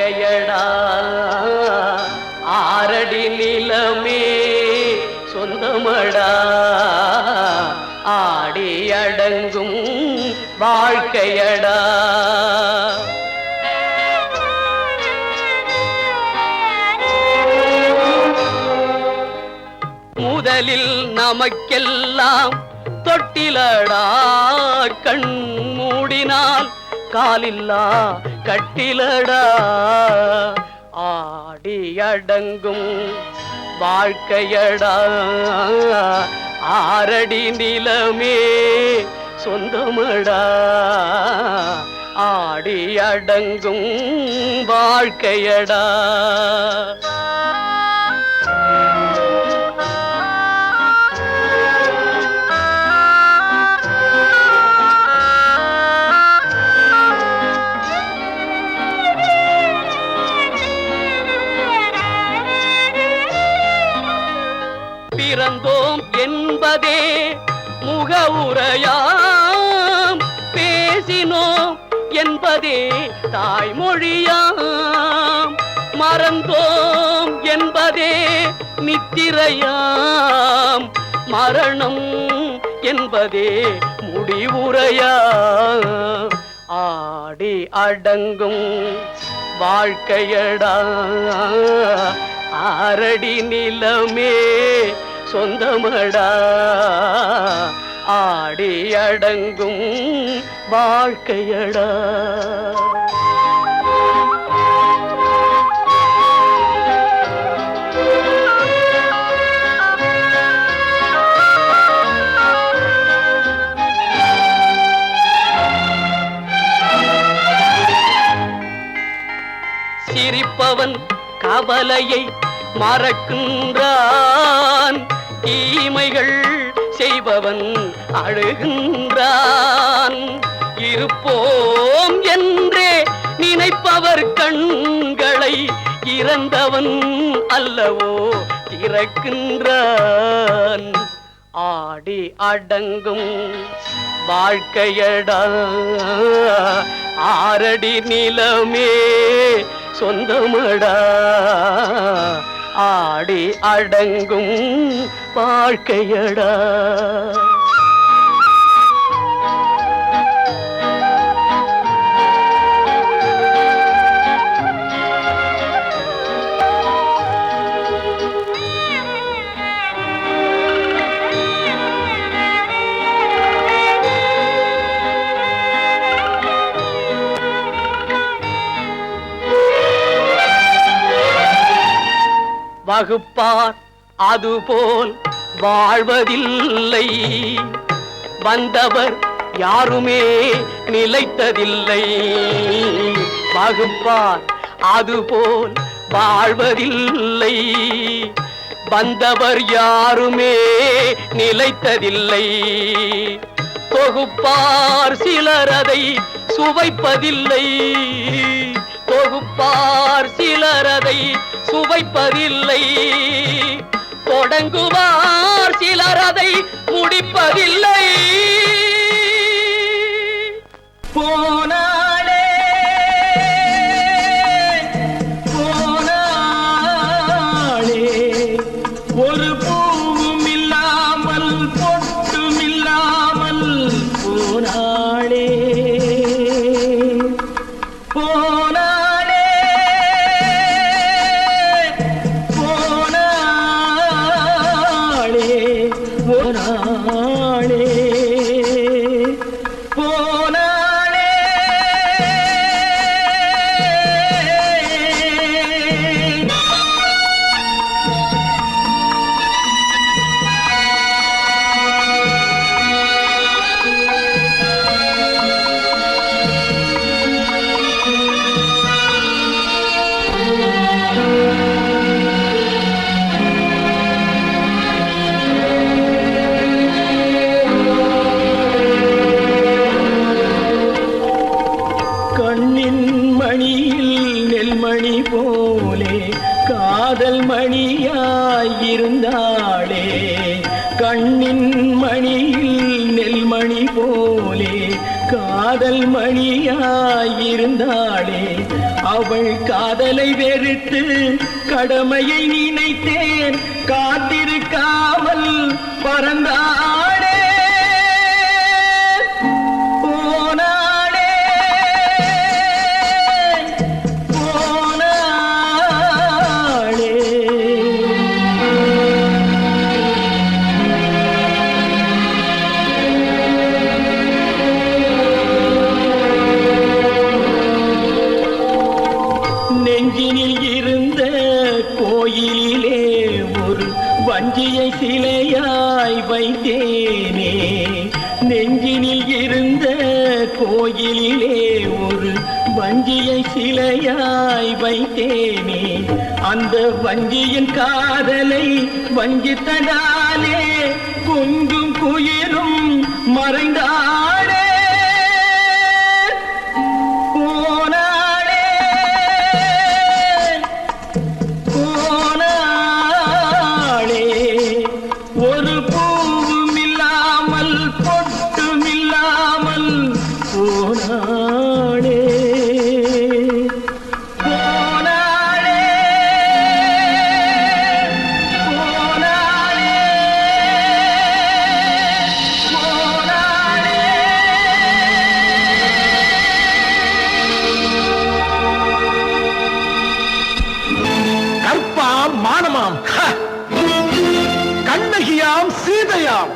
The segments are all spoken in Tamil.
வாழ்க்கையடா ஆரடி நிலமே சொந்தமடா ஆடி அடங்கும் வாழ்க்கையடா. முதலில் நமக்கெல்லாம் தொட்டிலடா கண் மூடினால் காலில்லா கட்டிலடா ஆடி அடங்கும் வாழ்க்கையடா ஆரடி நிலமே சொந்தமடா ஆடி அடங்கும் வாழ்க்கையடா. பிறந்தோம் என்பதே முகவுரையாம் பேசினோம் என்பதே தாய்மொழியாம் மறந்தோம் என்பதே நித்திரையாம் மரணம் என்பதே முடிவுரையாம் ஆடி அடங்கும் வாழ்க்கையடா ஆரடி நிலமே சொந்தமடா ஆடி அடங்கும் வாழ்க்கையடா. சிரிப்பவன் கவலையை மறக்கின்றான் தீமைகள் செய்பவன் அழுகின்றான் இருப்போம் என்றே நினைப்பவர் கண்களை இறந்தவன் அல்லவோ திறக்கின்றான் ஆடி அடங்கும் வாழ்க்கையடா ஆரடி நிலமே சொந்தமடா ஆடி அடங்கும் வாழ்க்கையடா. வகுப்பார் அதுபோல் வாழ்வதில்லை வந்தவர் யாருமே நிலைத்ததில்லை வகுப்பார் அதுபோல் வாழ்வதில்லை வந்தவர் யாருமே நிலைத்ததில்லை தொகுப்பார் சிலர் அதை சுவைப்பதில்லை தொகுப்பார் சிலர் அதை சுவைப்பதில்லை தொடங்குவார் சிலர் அதை முடிப்பதில்லை போனாலே போனாலே ஒரு பூவும் இல்லாமல் பொட்டும் இல்லாமல் போனாலே போனாலே போனாலே போனாலே மணி போலே காதல் மணியாயிருந்தாளே கண்ணின் மணியில் நெல்மணி போலே காதல் மணியாயிருந்தாளே அவள் காதலை வெறுத்து கடமையை நினைத்தேன் காத்திருக்காமல் பறந்தாளே நெஞ்சினில் இருந்த கோயிலே ஒரு வஞ்சியை சிலையாய் வைத்தேனே நெஞ்சினில் இருந்த கோயிலே ஒரு வஞ்சியை சிலையாய் வைத்தேனே அந்த வஞ்சியின் காதலை வஞ்சித்தனாலே குஞ்சும் குயிலும் மறைந்தாடே மானமாம் கண்ணகியாம் சீதையாம்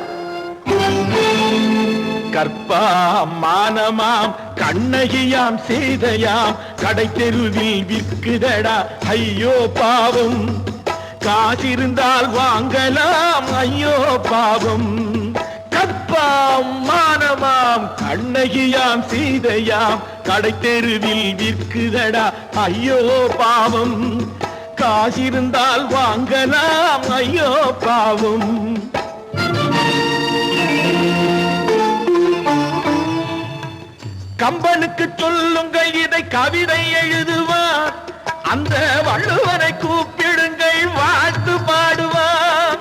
கற்பாம் மானமாம் கண்ணகியாம் சீதையாம் கடை தெருவில் விற்குதடா ஐயோ பாவம் காசிருந்தால் வாங்கலாம் ஐயோ பாவம் கற்பாம் மானமாம் கண்ணகியாம் சீதையாம் கடை தெருவில் விற்குதடா ஐயோ பாவம் காசிருந்தால் வாங்கலாம் ஐயோ பாவம் கம்பனுக்கு சொல்லுங்கள் இதை கவிதை எழுதுவார் அந்த வள்ளுவனை கூப்பிடுங்கள் வாழ்த்து பாடுவார்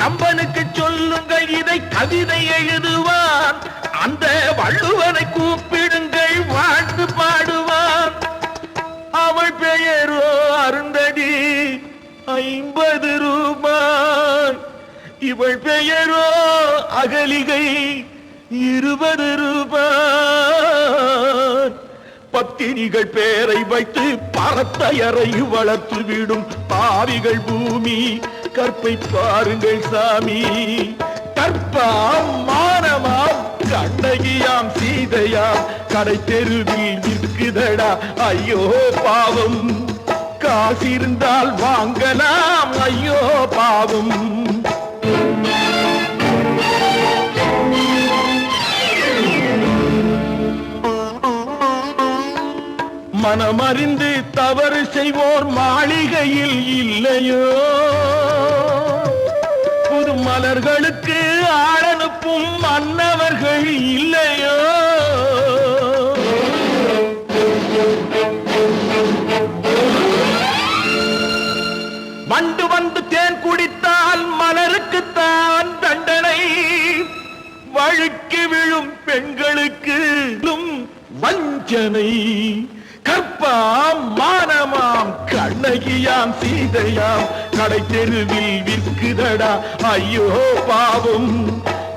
கம்பனுக்கு சொல்லுங்கள் இதை கவிதை எழுதுவார் அந்த வள்ளுவனை கூப்பிடுங்கள் வாழ்த்து பாடுவார் அவள் பெயரோ அருந்ததி 50 ரூபாய் இவள் பெயரோ அகலிகை 20 ரூபாய் பத்தினிகள் பேரை வைத்து பரத்தையறை வளர்த்து விடும் பாவிகள் பூமி கற்பை பாருங்கள் சாமி கற்பாம் மானமாம் கண்ணகியாம் சீதையாம் கடை தெருவில் விற்குதடா ஐயோ பாவம் காசிருந்தால் வாங்கலாம் ஐயோ பாவம் மனமறிந்து தவறு செய்வோர் மாளிகையில் இல்லையோ புது மலர்களுக்கு ஆளனுப்பும் மன்னவர்கள் இல்லையோ வண்டு வந்து தேன் குடித்தால் மலருக்குத்தான் தண்டனை வழுக்கி விழும் பெண்களுக்கு வஞ்சனை கற்பாம் மானமாம் கண்ணகியாம் சீதையாம் கடை தெருவில் விற்குதடா ஐயோ பாவம்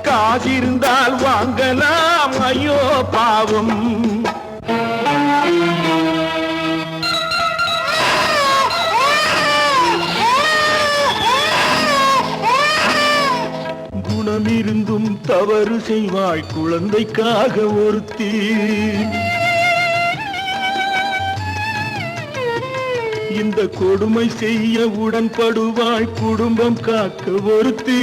காசிருந்தால் வாங்கலாம் ஐயோ பாவம் குணமிருந்தும் தவறு செய்வாய் குழந்தைக்காக ஒருத்தி இந்த கொடுமை செய்ய உடன்படுவாய் குடும்பம் காக்க ஒருத்தி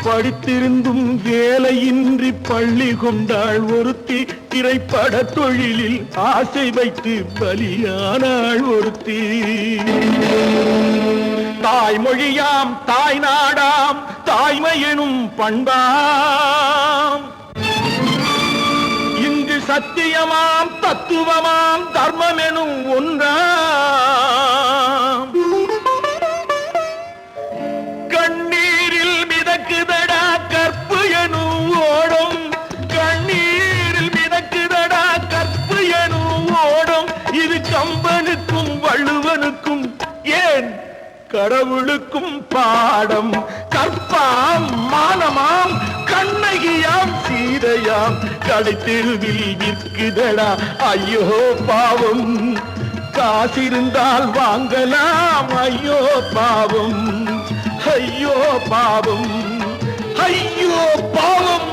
படித்திருந்தும் வேலையின்றி பள்ளி கொண்டாள் ஒருத்தி திரைப்பட தொழிலில் ஆசை வைத்து பலியானாள் ஒருத்தி தாய்மொழியாம் தாய் நாடாம் தாய்மையெனும் பண்பாம் இங்கு சத்தியமாம் தத்துவமாம் தர்மமெனும் ஒன்றாம் கண்ணீரில் மிதக்குதடி முருகனுக்கும் ஏன் கடவுளுக்கும் பாடம். கற்பாம் மானமாம் கண்ணகியாம் சீதையாம் கடைத்தெருவில் விற்குதடா ஐயோ பாவம். காசிருந்தால் வாங்கலாம் ஐயோ பாவம், ஐயோ பாவம், ஐயோ பாவம்.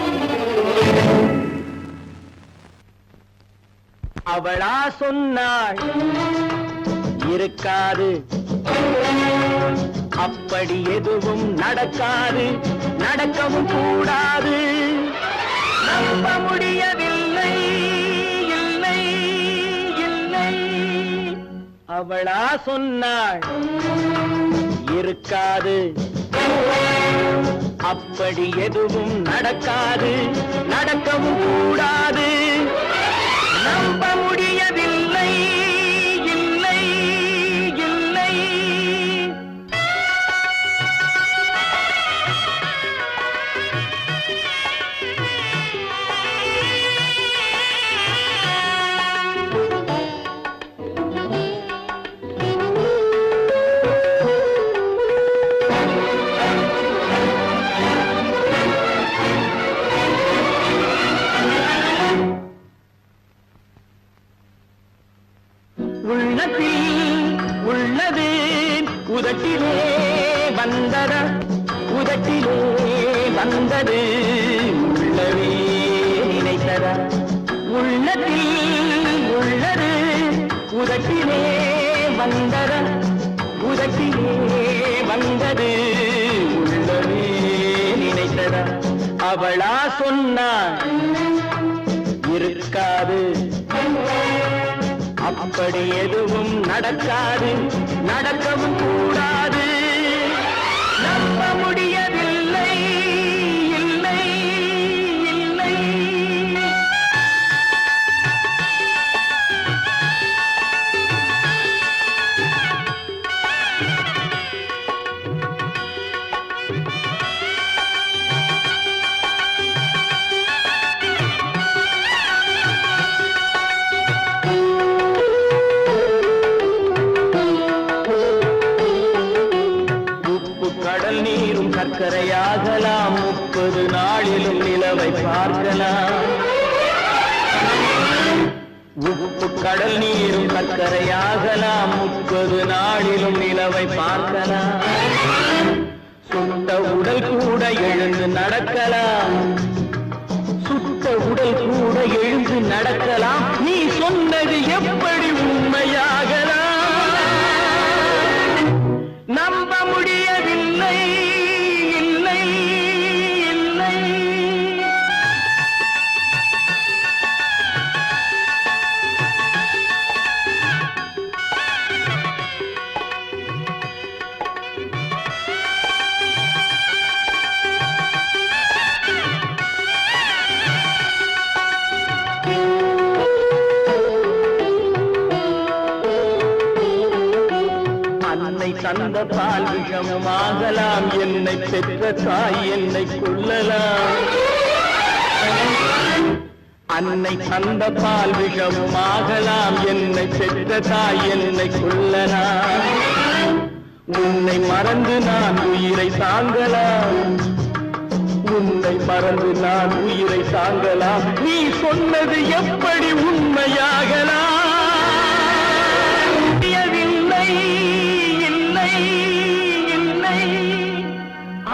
அவளா சொன்னாள் இருக்காது, அப்படி எதுவும் நடக்காது, நடக்கவும் கூடாது. நம்ப முடியவில்லை, இல்லை இல்லை. அவளா சொன்னாள் இருக்காது, அப்படி எதுவும் நடக்காது, நடக்கவும் கூடாது. நம்ப முடியவில்லை, இல்லை இல்லை. உள்ளத்தில் உள்ளது உதட்டிலே வந்ததா, உதட்டிலே வந்தது உள்ளவே நினைத்ததா. உள்ளத்தில் உள்ளது உதட்டிலே வந்ததா, உதட்டிலே வந்தது உள்ளவே நினைத்ததா. அவளா சொன்னாள் இருக்காது, அப்படி எதுவும் நடக்காது, நடக்கவும் கூடாது. நம்ப முடியவில்லை, இல்லை இல்லை. கடல் நீரும் சர்க்கரையாகலாம், 30 நாளிலும் நிலவை பார்க்கலாம். உப்பு கடல் நீரும் சர்க்கரையாகலாம், 30 நாளிலும் நிலவை பார்க்கலாம். சுட்ட உடல் கூட எழுந்து நடக்கலாம், சுட்ட உடல் கூட எழுந்து நடக்கலாம். நீ சொன்னது எப்படி உண்மையாகலாம்? நம்ப முடியவில்லை, இல்லை இல்லை. அன்னை தந்த பால் விஷமாகலாம், என்னை பெற்ற தாய் என்னை கொல்லலாம். அன்னை தந்த பால் விஷமாகலாம், என்னை பெற்ற தாய் என்னை கொல்லலாம். உன்னை மறந்து நான் உயிரை தாங்கலாம், உன்னை மறந்து நான் உயிரை தாங்கலாம். நீ சொன்னது எப்படி உண்மையாகலாம்? இல்லை இல்லை.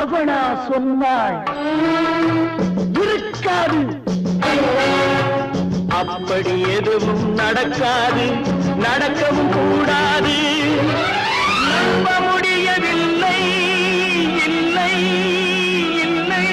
அவளா சொன்னாள் இருக்காது, அப்படி எதுவும் நடக்காது, நடக்கவும் கூடாது. நம்ப முடியவில்லை, இல்லை இல்லை.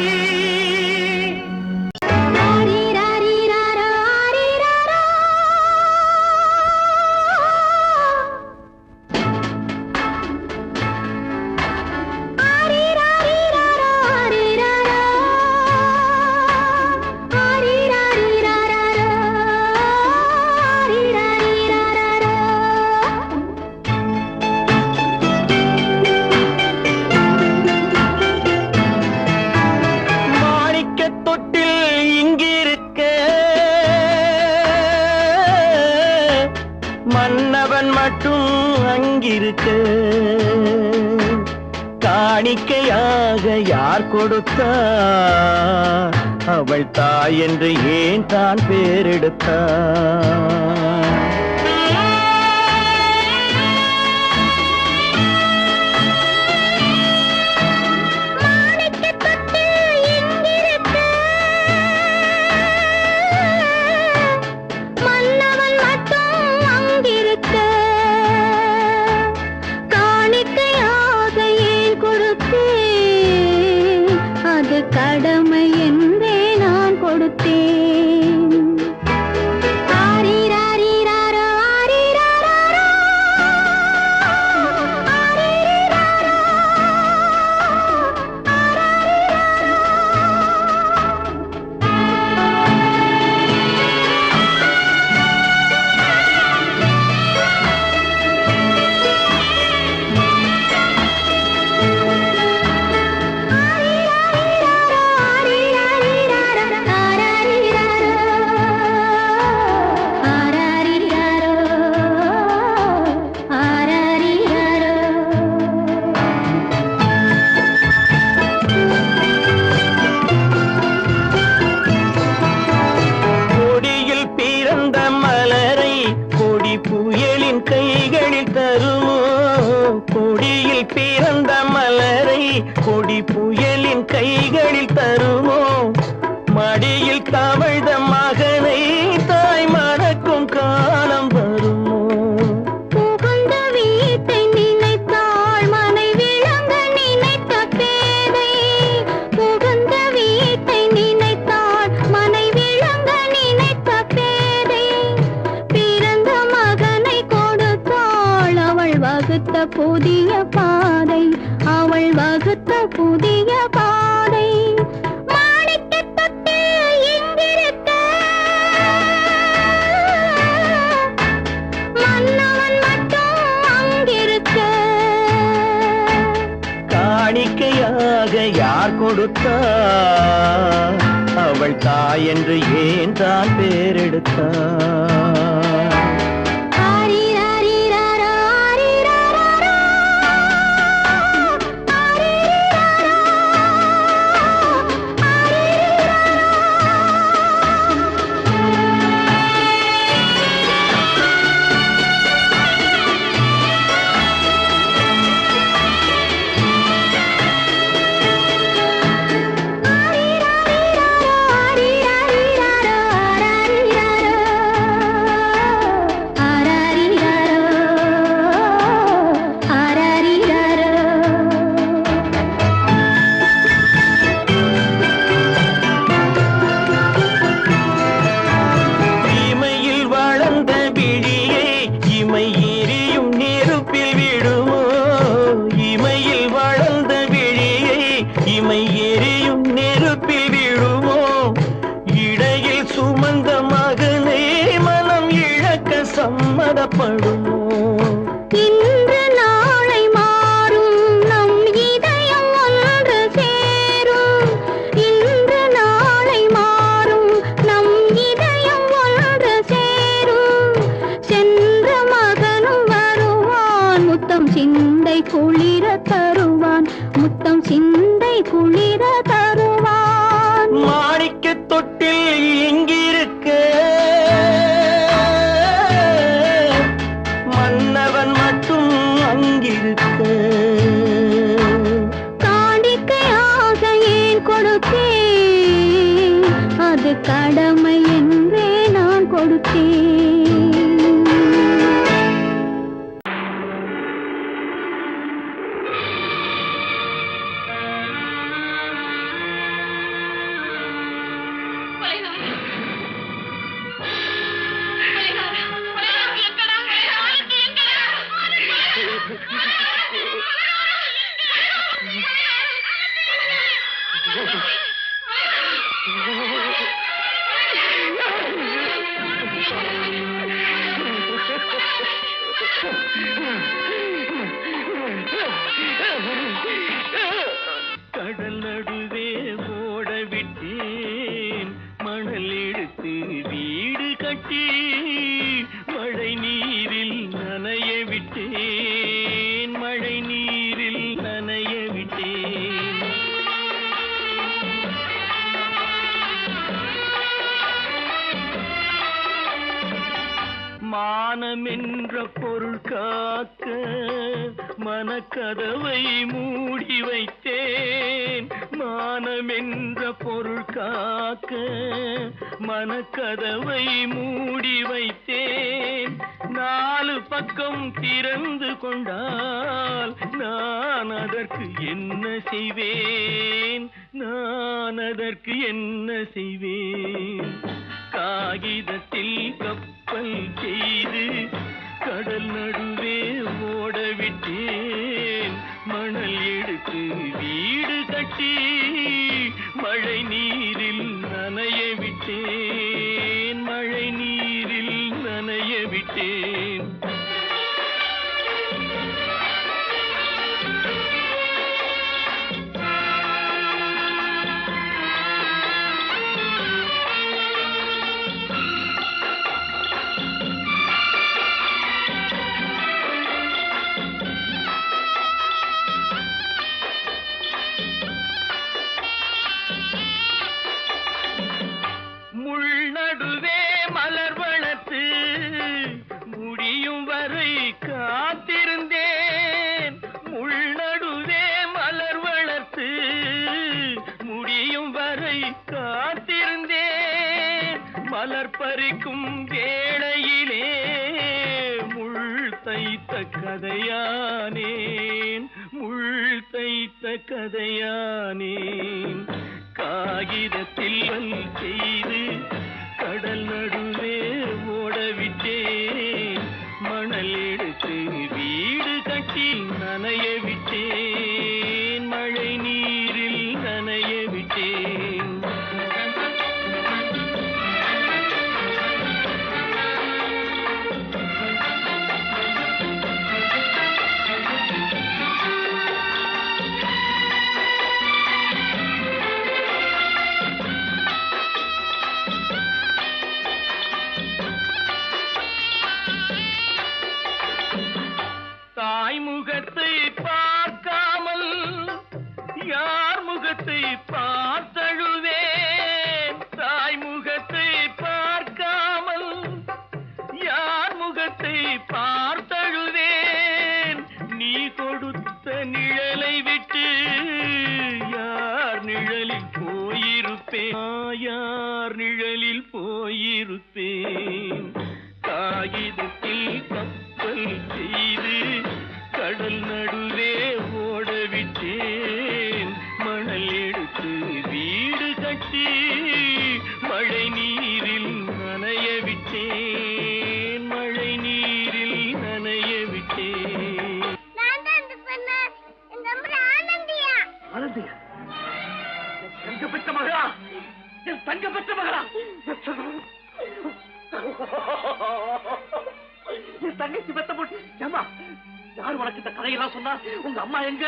மன்னவன் மட்டும் அங்கிருக்க காணிக்கையாக யார் கொடுத்தா அவள் தாய் என்று ஏன் தான் பேரெடுத்தா கடமை என்றே நான் கொடுத்தேன். ஆரிராரிராரோ, ஆரிராரோ, ஆரிராரோ, பிறந்த மலரை கொடி புயலின் கைகளில் தருமோ மடியில் தவழ்ந்த மகனை தாய் மறக்கும் காலம் வருமோ புகுந்த வீட்டை நினைத்தாள் மனை விளங்க நினைத்த பேதை புகுந்த வீட்டை நினைத்தாள் மனை விளங்க நினைத்த பேதை பிறந்த மகனை கொடுத்தாள் அவள் வகுத்த புதிய பாதை அவள் வகுத்த புதிய பாதை மாணிக்கத் தொட்டில் இங்கிருக்க மன்னவன் மட்டும் அங்கிருக்க காணிக்கையாக யார் கொடுத்தா அவள் தாய் என்று ஏன் தான் பேரெடுத்தா சம்மதப்படுமோ இன்று நாளை மாறும் நம் இதயம் ஒன்று சேரும் இன்று நாளை மாறும் நம் இதயம் ஒன்று சேரும் சென்ற மகனும் வருவான் முத்தம் சிந்தை குளிர தருவான் முத்தம் சிந்தை குளிர தருவான் மாணிக்கத் தொட்டில் இங்கிருக்க மன்னவன் மட்டும் அங்கிருக்க காணிக்கையாக ஏன் கொடுத்தேன் அது கடமை என்றே நான் கொடுத்தேன் கடல் நடுவே ஓட விட்டேன் மணல் எடுத்து வீடு கட்டி மழை நீரில் நனைய விட்டேன் மானம் என்ற பொருள் காக்க மனக்கதவை மூடி வைத்தேன். மானம் என்ற பொருள் காக்க மனக்கதவை மூடி வைத்தேன். 4 பக்கம் திறந்து கொண்டால் நான் அதற்கு என்ன செய்வேன்? நான் அதற்கு என்ன செய்வேன்? காகிதத்தில் கப்பல் செய்து கடல் நடுவே ஓடவிட்டேன். மணல் எடுத்து வீடு கட்டி மழை நீரில் நனைய விட்டேன். மழை நீரில் நனைய விட்டேன். நடுவே மலர் வளர்த்து முடியும் வரை காத்திருந்தேன். முள் நடுவே மலர் வளர்த்து முடியும் வரை காத்திருந்தேன். மலர் பறிக்கும் வேளையிலே முள் தைத்த கதையானேன். முள் தைத்த கதையானேன். காகிதத்தில் செய்து கடல் நடுவே ஓடவிட்டேன். மணல் எடுத்து வீடு கட்டி நனைய விட்டேன். மழை நீரில் நனைய விட்டேன். முகத்தை பார்க்காமல் யார் முகத்தை பார்த்தழுவேன். தாய் முகத்தை பார்க்காமல் யார் முகத்தை பார்த்தழுவேன். நீ கொடுத்த நிழலை விட்டு யார் நிழலில் போயிருப்பேன். யார் நிழலில் போயிருப்பேன். காகிதத்தில் கப்பல் செய்து கடல் நடுவே ஓடவிட்டேன். மணல் எடுத்து வீடு கட்டி மழை நீரில் நனைய விட்டேன். மழை நீரில் நனைய விட்டேன். ஆனந்தியா? தங்க பெற்ற மகளா? என் தங்க பெற்ற மகளா? என் தங்கச்சி பெத்த போட்டு ஏமா யார் உனக்கு இந்த கதையெல்லாம் சொன்னா? உங்க அம்மா எங்க?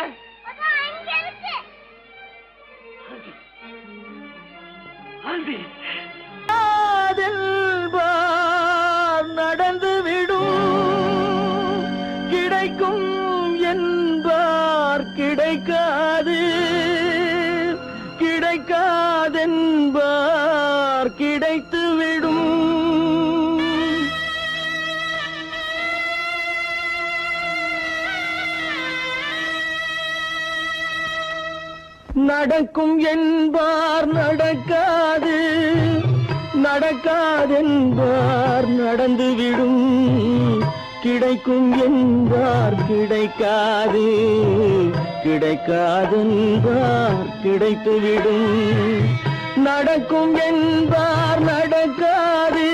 நடந்து விடும் கிடைக்கும் என்பார் கிடைக்காது. கிடைக்காதென்பார் கிடைத்து விடும். நடக்கும் என்பார் நடக்காது. நடக்காதென்பார் நடந்துவிடும். கிடைக்கும் என்பார் கிடைக்காது. கிடைக்காதென்பார் கிடைத்துவிடும். நடக்கும் என்பார் நடக்காது.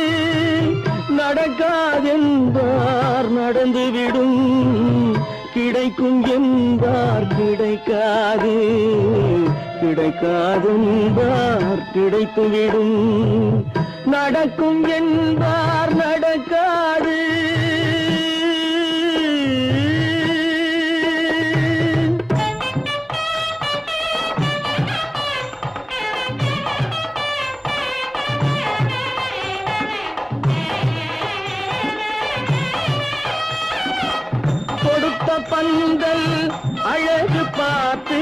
நடக்காதென்பார் நடந்துவிடும். கிடைக்கும் என்பார் கிடைக்காது. கிடைக்காதென்பார் கிடைத்துவிடும். நடக்கும் என்பார் நடக்காது. கொடுத்த பந்தல் அழகு பார்த்து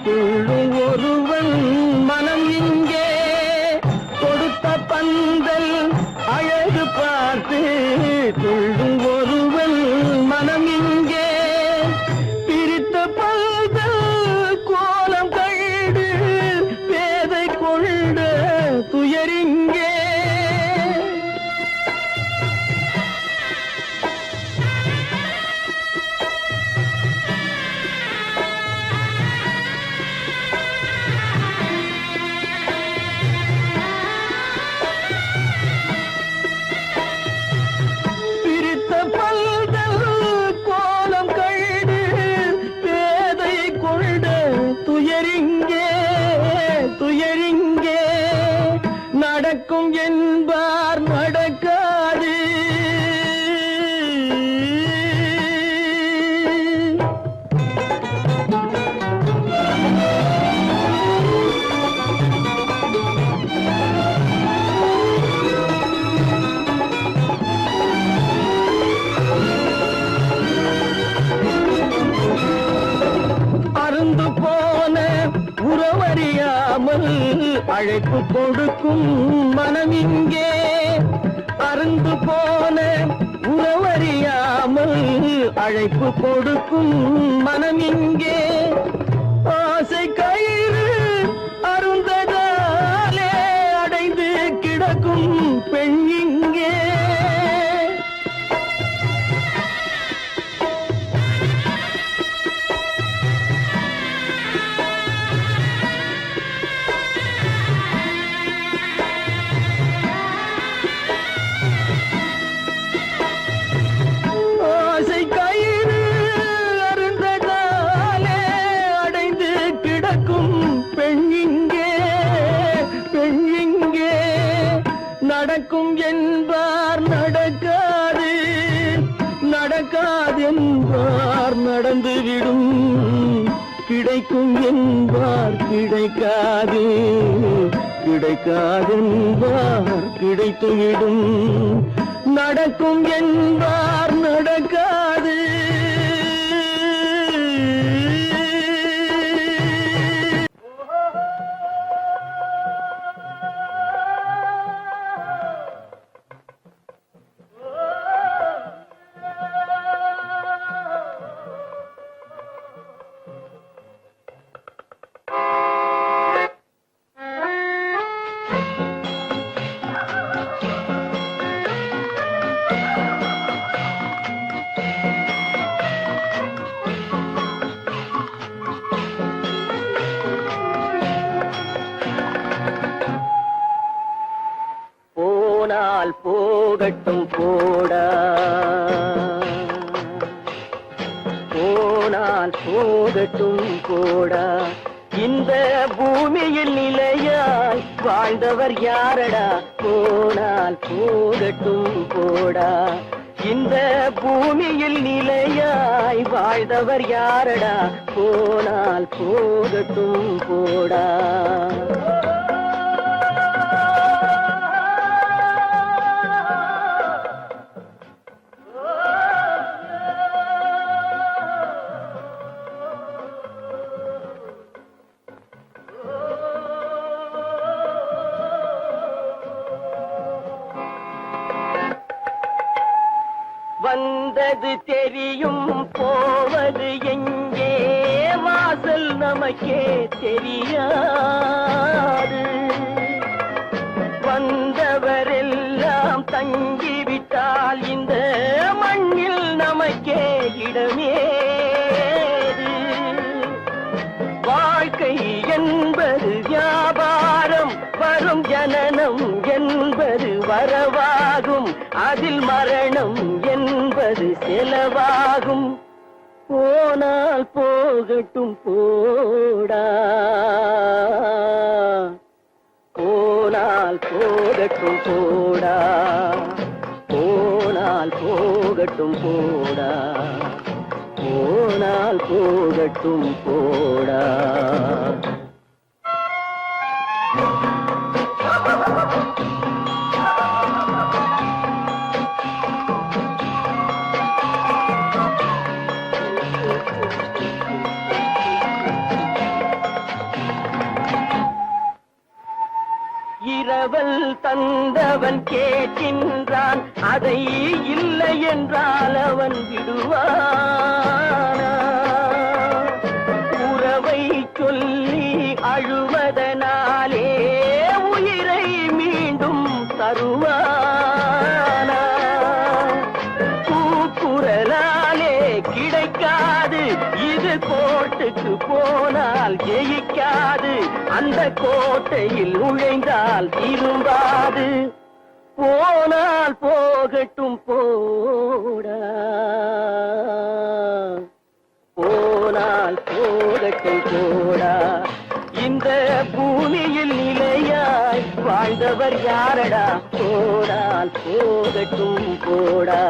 துள்ளும் ஒருவன் மனம் இங்கே. கொடுத்த பந்தல் அழகு பார்த்து பார்த்து துள்ளும் ஒருவன் மனம் இங்கே பிரித்த பல்கள் கோலம் கண்டு பேதை கொண்ட துயரிங்கே துயரிங்கே நடக்கும் என்பார் நடக்காது அருந்து போன உறவறியாமல் அழைப்பு கொடுக்கும் மனம் இங்கே அருந்து போன உறவறியாமல் அழைப்பு கொடுக்கும் மனம் இங்கே ஆசை கயிறு அருந்ததாலே அடைந்து கிடக்கும் பெண் இங்கே நடக்கும் என்பார் நடக்காது நடக்காது என்பார் நடந்துவிடும் கிடைக்கும் என்பார் கிடைக்காது கிடைக்காது என்பார் கிடைத்துவிடும் நடக்கும் என்பார் நடக்காது போனால் போகட்டும் போடா போனால் போகட்டும் போடா இந்த பூமியில் நிலையாய் வாழ்ந்தவர் யாரடா போனால் போகட்டும் போடா இந்த பூமியில் நிலையாய் வாழ்ந்தவர் யாரடா போனால் போகட்டும் போடா வந்தது தெரியும் போவது எங்கே வாசல் நமக்கே தெரியாது வந்தவரெல்லாம் தங்கிவிட்டால் இந்த மண்ணில் நமக்கே இடமேது வாழ்க்கை என்பது வியாபாரம் வரும் ஜனனம் என்பது வரவாகும் அதில் மரணம் என்பது செலவாகும் போனால் போகட்டும் போடா போனால் போகட்டும் போடா போனால் போகட்டும் போடா போனால் போகட்டும் போடா இரவல் தந்தவர் அவன் கேட்கின்றான் அதை இல்லை என்றால் அவன் விடுவானா உறவை சொல்லி அழுவதனாலே உயிரை மீண்டும் தருவானா கூக்குரலாலே கிடைக்காது இது கோட்டுக்கு போனால் ஜெயிக்காது அந்த கோட்டையில் நுழைந்தால் திரும்பாது போனால் போகட்டும் போடா போனால் போகட்டும் போடா இந்த பூமியில் நிலையாய் வாழ்ந்தவர் யாரடா போனால் போகட்டும் போடா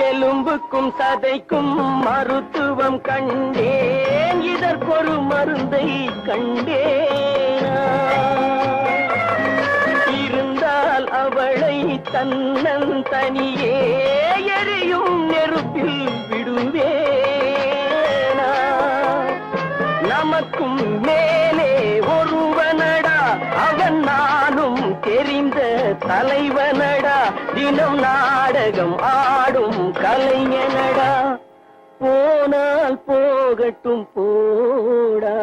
எலும்புக்கும் சதைக்கும் மருத்துவம் கண்டேன் இதற்கொரு மருந்தை கண்டேனா இருந்தால் அவளை தன்னந்தனியே எரியும் நெருப்பில் விடுவேனா நமக்கும் மேலே ஒருவனடா அவன் நானும் தெரிந்த தலைவனடா தினம் நாடகம் ஆடும் கலைஞனடா போனால் போகட்டும் போடா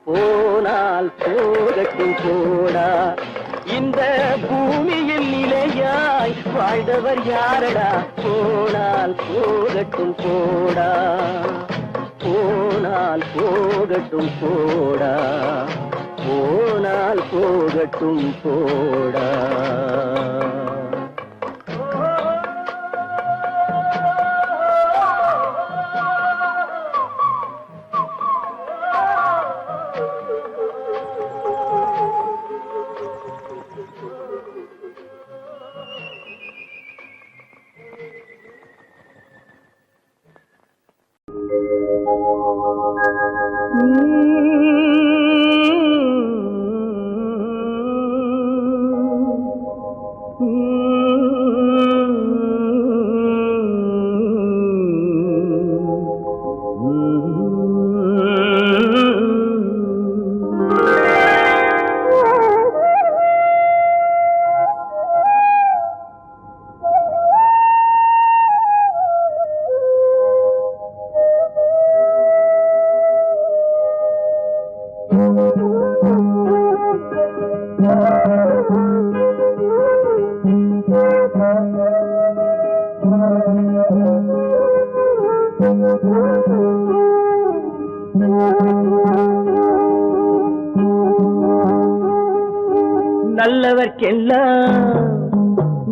போனால் போகட்டும் போடா இந்த பூமியில் நிலையாய் வாழ்ந்தவர் யாரடா போனால் போகட்டும் போடா போனால் போகட்டும் போடா போனால் போகட்டும் போடா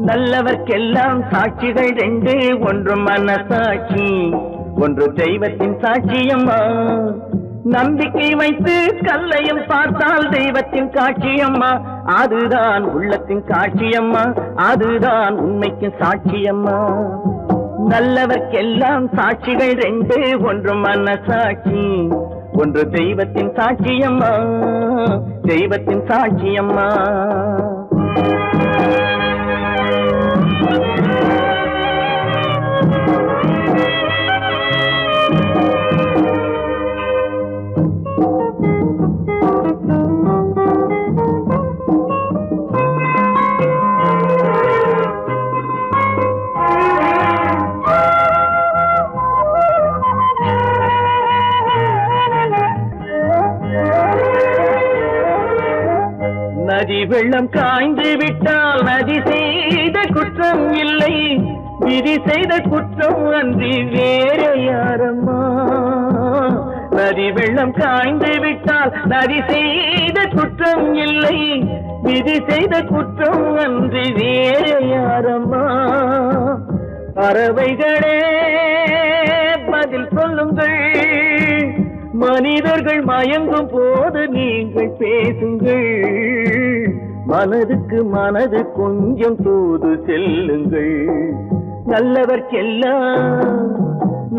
நல்லவர்க்கெல்லாம் சாட்சிகள் ரெண்டு ஒன்று மனசாட்சி ஒன்று தெய்வத்தின் சாட்சியம்மா நம்பிக்கை வைத்து கல்லையும் பார்த்தால் தெய்வத்தின் காட்சியம்மா அதுதான் உள்ளத்தின் காட்சியம்மா அதுதான் உண்மைக்கு சாட்சியம்மா நல்லவர்க்கெல்லாம் சாட்சிகள் ரெண்டு ஒன்று மனசாட்சி ஒன்று தெய்வத்தின் சாட்சியம்மா தெய்வத்தின் சாட்சியம்மா நதி வெள்ளம் காய்ந்து விட்டால் நதி செய்த குற்றம் இல்லை விதி செய்த குற்றம் அன்றி வேற யாரம்மா நதி வெள்ளம் காய்ந்து விட்டால் நதி செய்த குற்றம் இல்லை விதி செய்த குற்றம் அன்றி வேற யாரம்மா பறவைகளே பதில் சொல்லுங்கள் மனிதர்கள் மயங்கும் போது நீங்கள் பேசுங்கள் மனதுக்கு மனது கொஞ்சம் தூது செல்லுங்கள்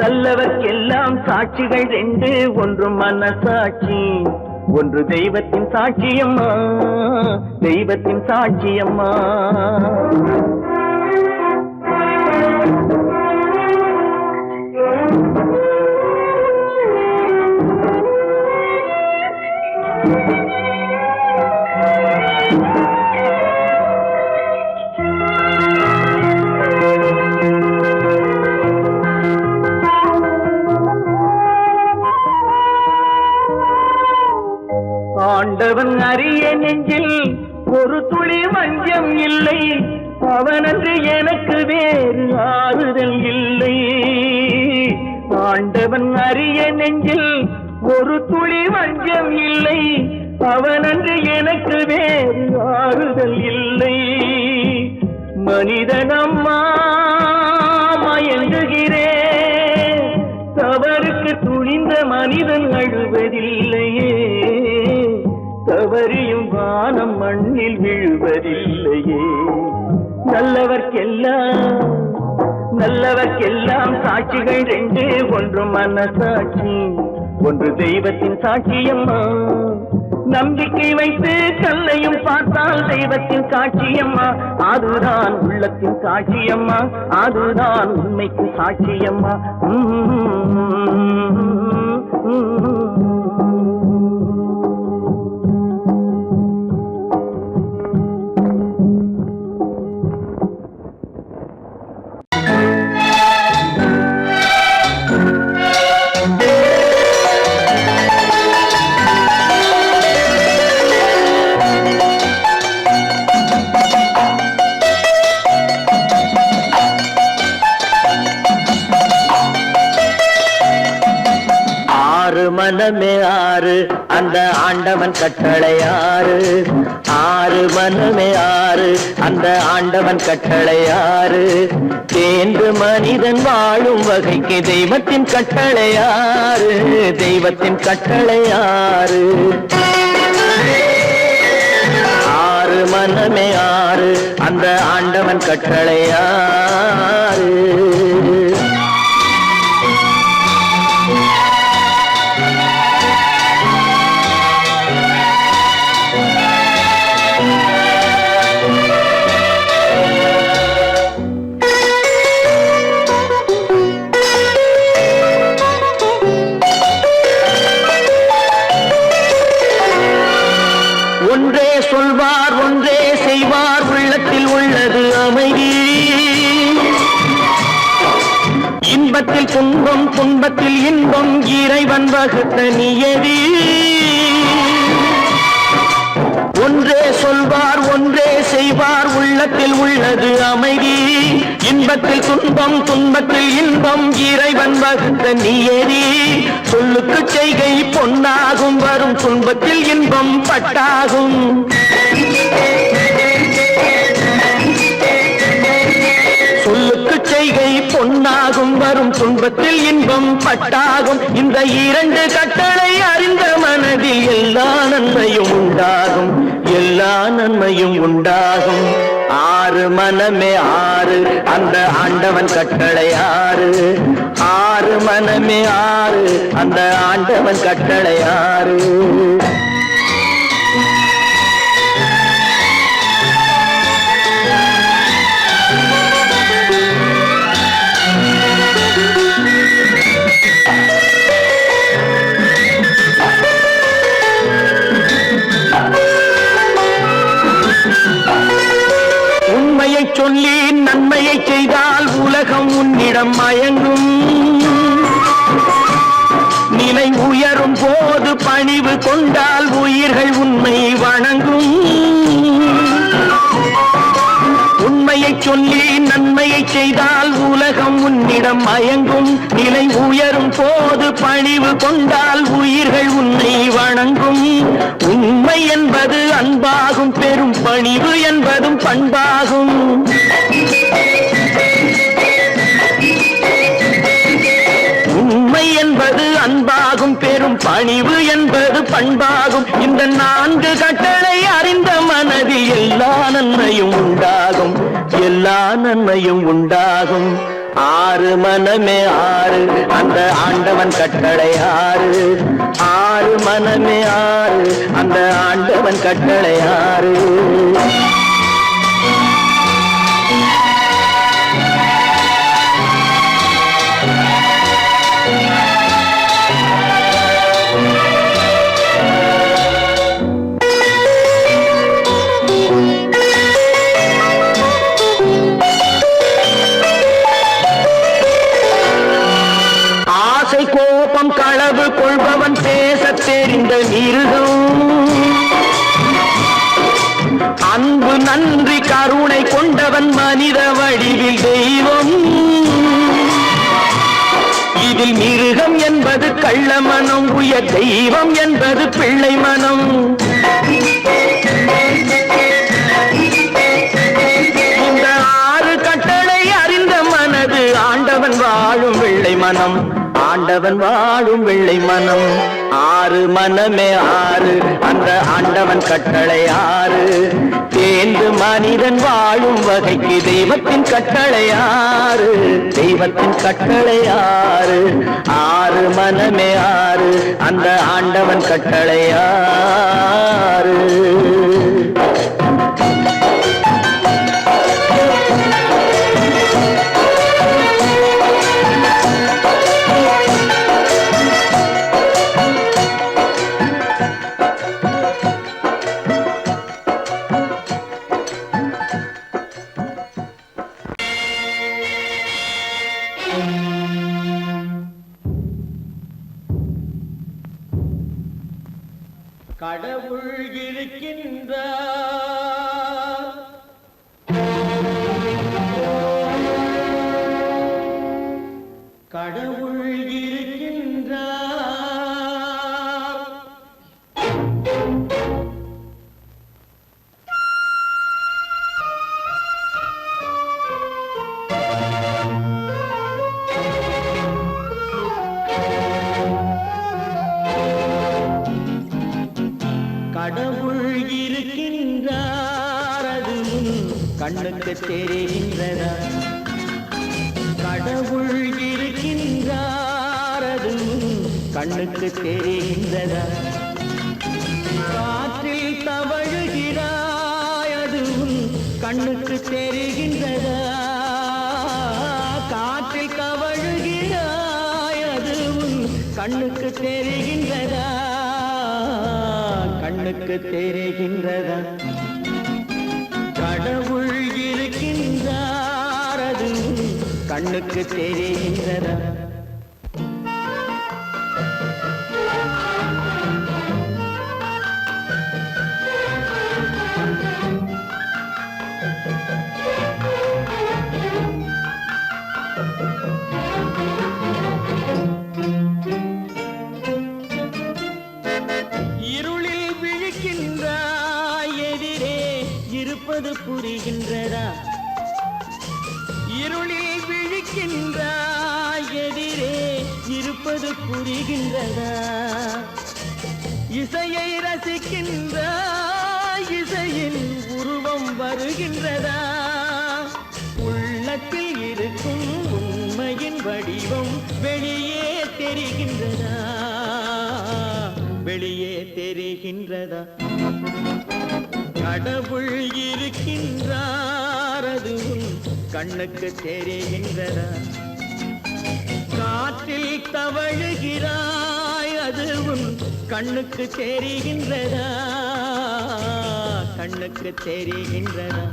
நல்லவர்க்கெல்லாம் சாட்சிகள் ரெண்டு, ஒன்று மனசாட்சி, ஒன்று தெய்வத்தின் சாட்சியம்மா, தெய்வத்தின் சாட்சியம்மா. ஆண்டவன் அறிய நெஞ்சில் ஒரு துளி வஞ்சம் இல்லை, அவனன்று எனக்கு வேறு ஆறுதல் இல்லை. ஆண்டவன் அறிய நெஞ்சில் ஒரு துளி வஞ்சம் இல்லை, அவனன்று எனக்கு வேறு ஆறுதல் இல்லை. மனிதனம்மா மயங்குகிறேன், தவறுக்கு துணிந்த மனிதன் அழுவதில்லையே, தவறியும் வானம் மண்ணில் விழுவதில்லையே. நல்லவர்க்கெல்லாம் சாட்சிகள் ரெண்டு, ஒன்று மனசாட்சி, ஒன்று தெய்வத்தின் சாட்சியம்மா. நம்பிக்கை வைத்து கல்லையும் பார்த்தால் தெய்வத்தின் சாட்சியம்மா, அதுதான் உள்ளத்தின் சாட்சியம்மா, அதுதான் உண்மைக்கு சாட்சியம்மா. மனமே ஆறு, அந்த ஆண்டவன் கட்டளை ஆறு, ஆறு மனமே ஆறு, அந்த ஆண்டவன் கட்டளை ஆறு. தேர்ந்து மனிதன் வாழும் வகைக்கு தெய்வத்தின் கட்டளை ஆறு, தெய்வத்தின் கட்டளை ஆறு. ஆறு மனமே ஆறு, அந்த ஆண்டவன் கட்டளை ஆறு. ஒன்றே சொல்வார் ஒன்றே செய்வார், உள்ளத்தில் உள்ளது அமைதி. இன்பத்தில் துன்பம் துன்பத்தில் இன்பம், இறைவன் வகுத்த நியதி. ஒன்றே சொல்வார் ஒன்றே செய்வார், உள்ளத்தில் உள்ளது அமைதி. இன்பத்தில் துன்பம் துன்பத்தில் இன்பம், இறைவன் வகுத்த நியதி. சொல்லுக்கு செய்கை பொன்னாகும், வரும் துன்பத்தில் இன்பம் பட்டாகும். சொல்லுக்கு செய்கை பொன்னாகும், வரும் துன்பத்தில் இன்பம் பட்டாகும். இந்த இரண்டு கட்டளை அறிந்த மனதில் எல்லா நன்மையும் உண்டாகும், எல்லா நன்மையும் உண்டாகும். ஆறு மனமே ஆறு, அந்த ஆண்டவன் கட்டளை ஆறு, ஆறு மனமே ஆறு, அந்த ஆண்டவன் கட்டளை ஆறு. உண்மையை சொல்லி நன்மையை செய்தால் உலகம் உன்னிடம் மயங்கும். நிலை உயரும் போது பணிவு கொண்டால் உயிர்கள் உண்மை வணங்கும். உண்மையை சொல்லி நன்மையை செய்தால் உலகம் உன்னிடம் மயங்கும். நிலை உயரும் போது பணிவு கொண்டால் உயிர்கள் உன்னை வணங்கும். உண்மை என்பது அன்பாகும், பெரும் பணிவு என்பதும் பண்பாகும். உண்மை என்பது அன்பாகும், பெரும் பணிவு என்பது பண்பாகும். இந்த 4 கட்டளை அறிந்த மனதில் எல்லா நன்மையும் உண்டாகும், எல்லா நன்மையும் உண்டாகும். 6 மனமே 6, அந்த ஆண்டவன் கட்டளை 6. 6 மனமே 6, அந்த ஆண்டவன் கட்டளை 6. கோபம் களவு கொள்பவன் பேசத் தெரிந்த மிருகம், அன்பு நன்றி கருணை கொண்டவன் மனித வடிவில் தெய்வம். இதில் மிருகம் என்பது கள்ள மனம், உயர் தெய்வம் என்பது பிள்ளை மனம். இந்த 6 கட்டளை அறிந்த மனது ஆண்டவன் வாழும் வெள்ளை மனம், ஆண்டவன் வாழும் வெள்ளை மனம். 6 மனமே 6, அந்த ஆண்டவன் கட்டளை 6. தேர்ந்து மனிதன் வாழும் வகைக்கு தெய்வத்தின் கட்டளை 6, தெய்வத்தின் கட்டளை 6. 6 மனமே 6, அந்த ஆண்டவன் கட்டளை 6. கடவுள் இருக்கின்றார், கடவுள் இருக்கின்றார். கடவுள் இருக்கின்றார், அது கண்ணுக்கு தெரிகின்றதா? கடவுள் இருக்கின்றார், அது கண்ணுக்கு தெரிகின்றதா? காற்றில் தவழுகிறாய், அது கண்ணுக்கு தெரிகின்றதா? காற்றில் தவழுகிறாய், அது கண்ணுக்கு தெரிகின்றதா? கண்ணுக்கு தெரிகின்றதா? கடவுள் இருக்கின்றார், அது கண்ணுக்கு தெரிகின்றதா? புரிகின்றதா? இருளில் விழிக்கின்றாய், எதிரே இருப்பது புரிகின்றதா? இசையை ரசிக்கின்றாய், இசையின் உருவம் வருகின்றதா? உள்ளத்தில் இருக்கும் உண்மையின் வடிவம் வெளியே தெரிகின்றதா? வெளியே தெரிகின்றதா? கடவுள் இருக்கின்றார், அது கண்ணுக்கு தெரிகின்றதா? காற்றில் தவழுகிறாய், அது கண்ணுக்கு தெரிகின்றதா? கண்ணுக்கு தெரிகின்றதா?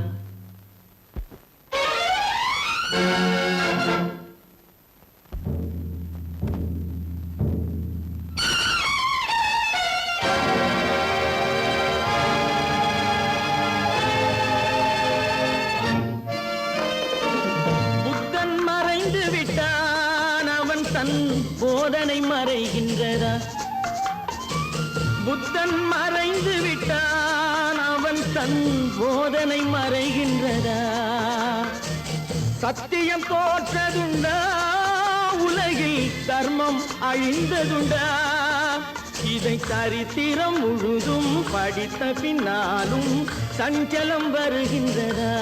போதனை மறைகின்றதா? புத்தன் மறைந்து விட்டான், அவன் தன் போதனை மறைகின்றதா? சத்தியம் தோற்றதுண்டா? உலகில் தர்மம் அழிந்ததுண்டா? இதை சரித்திரம் முழுதும் படித்த பின்னாலும் சஞ்சலம் வருகின்றதா?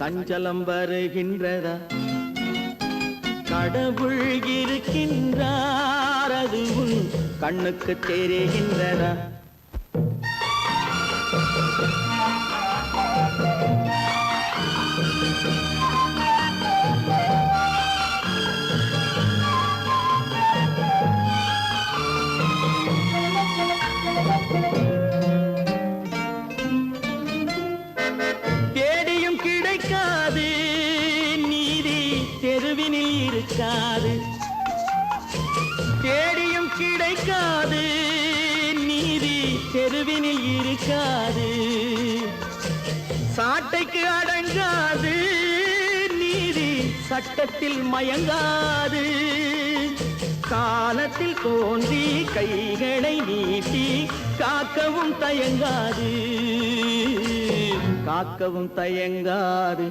சஞ்சலம் வருகின்றதா? கடவுள் இருக்கின்றார், அது உன் கண்ணுக்கு தெரிகின்றதா? தேடியும் கிடைக்காது நீதி தெருவினில் இருக்காது. தேடியும் கிடைக்காது நீதி தெருவினில் இருக்காது. சாட்டைக்கு அடங்காது நீதி சட்டத்தில் மயங்காது. காலத்தில் தோன்றி கைகளை நீட்டி காக்கவும் தயங்காது. காக்கவும் தயங்காது.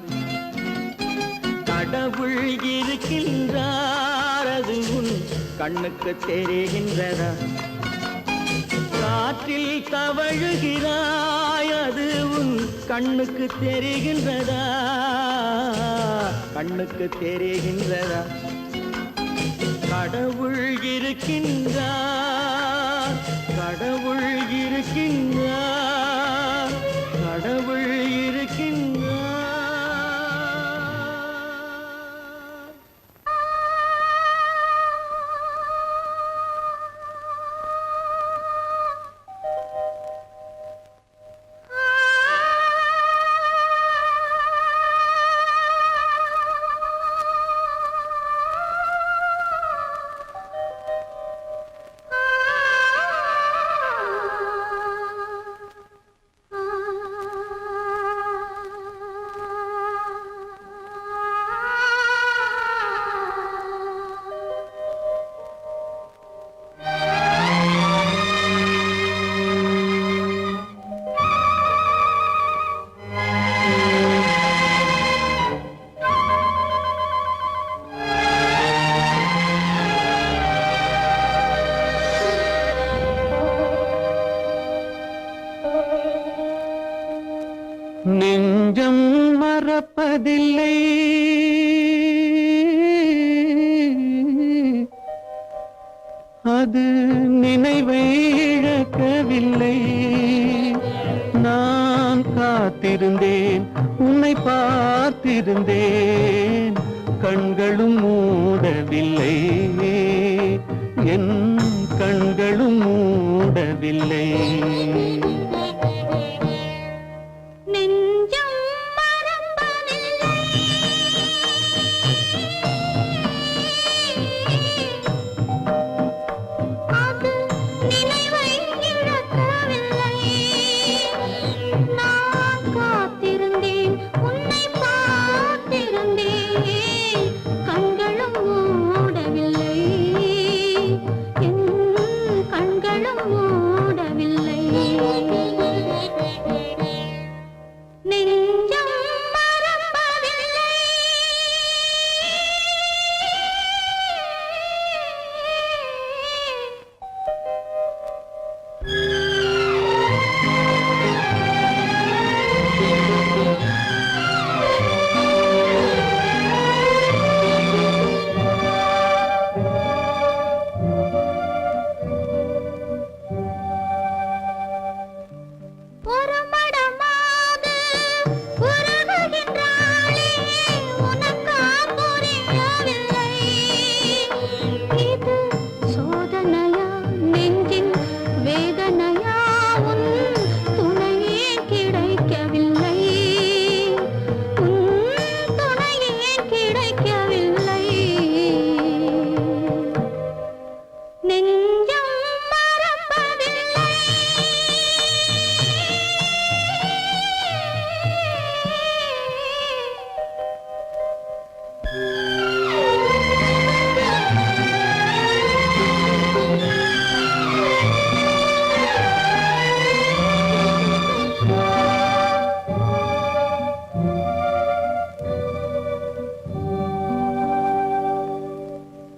கடவுள் இருக்கின்றார், அது உன் கண்ணுக்கு தெரிகின்றதா? காற்றில் தவழுகிறாய், அது உன் கண்ணுக்கு தெரிகின்றதா? கண்ணுக்கு தெரிகின்றதா? கடவுள் இருக்கின்றார், கடவுள் இருக்கின்றார், கடவுள் இருக்கின்றார். நெஞ்சம் மறப்பதில்லை, அது நினைவை இழக்கவில்லை. நான் காத்திருந்தேன், உன்னை பார்த்திருந்தேன், கண்களும் மூடவில்லை, என் கண்களும் மூடவில்லை. மூடவில்லை.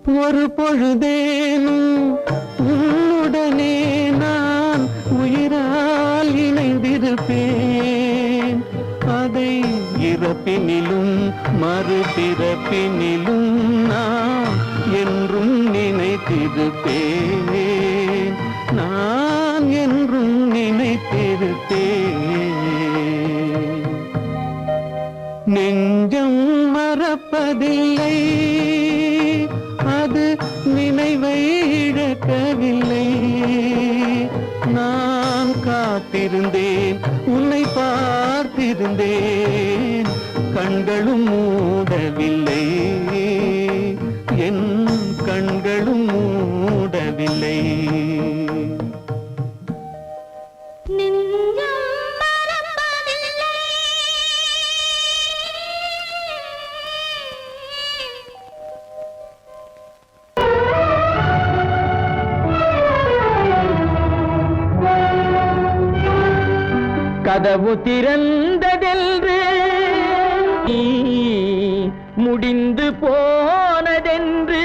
ஒரு பொழுதேனும் உன்னுடனே நான் உயிரால் இணைந்திருப்பேன். அதை இறப்பினிலும் மறுபிறப்பினிலும் நான் என்றும் நினைத்திருப்பேன். நான் என்றும் நினைத்திருப்பேன். நெஞ்சம் மறப்பதில்லை, அது நினைவை இழக்கவில்லை. நான் காத்திருந்தேன், உன்னை பார்த்திருந்தேன், கண்களும் மூடவில்லை, என் கண்களும் மூடவில்லை. கதவு திறந்ததென்று முடிந்து போனதென்று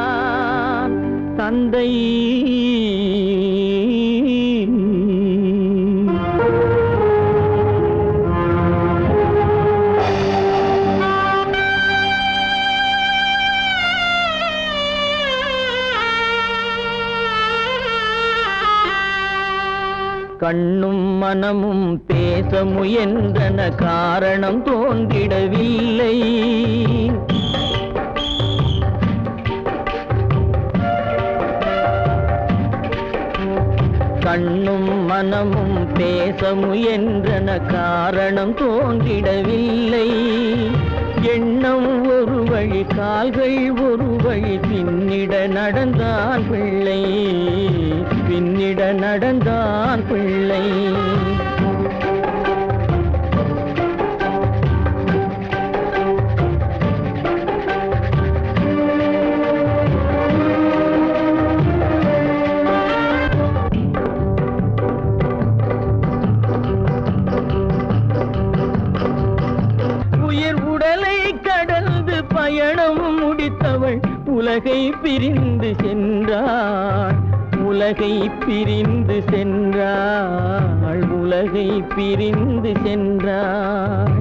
போகிறான் தந்தை. கண்ணும் மனமும் பேச முயன்றன, காரணம் தோன்றிடவில்லை. கண்ணும் மனமும் பேச முயன்றன, காரணம் தோன்றிடவில்லை. எண்ணம் ஒரு வழி, கால்கள் ஒரு வழி, பின்னிட நடந்தான் பிள்ளை, பின்னிட நடந்தான் பிள்ளை. உயிர் உடலை கடந்து பயணம் முடித்தவள் உலகை பிரிந்து சென்றாள், உலகை பிரிந்து சென்றாள், உலகை பிரிந்து சென்றாள்.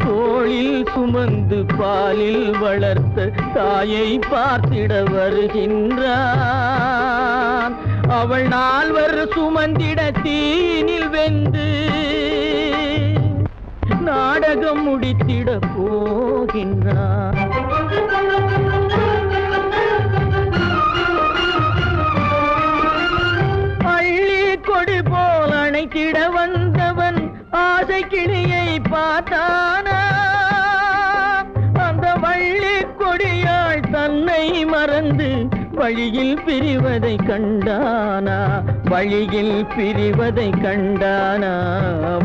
தோளில் சுமந்து பாலில் வளர்த்த தாயை பார்த்திட வருகின்றான். அவள் நால்வர் சுமந்திட தீனில் வெந்து நாடகம் முடித்திட போகின்றான். அள்ளி கொடி போல் அணைத்திட வந்தவன் ஆசை கிளியை பார்த்தானா, அந்த வள்ளி கொடியாள் தன்னை மறந்து வழியில் பிரிவதை கண்டானா, வழியில் பிரிவதை கண்டானா,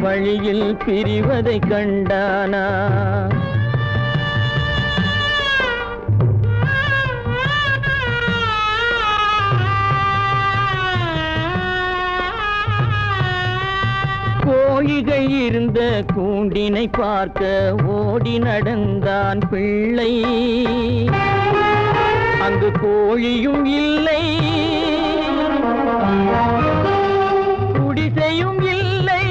வழியில் பிரிவதை கண்டானா. கோழிகள் இருந்த கூண்டினை பார்க்க ஓடி நடந்தான் பிள்ளை. அங்கு கோழியும் இல்லை, குடிசையும் இல்லை,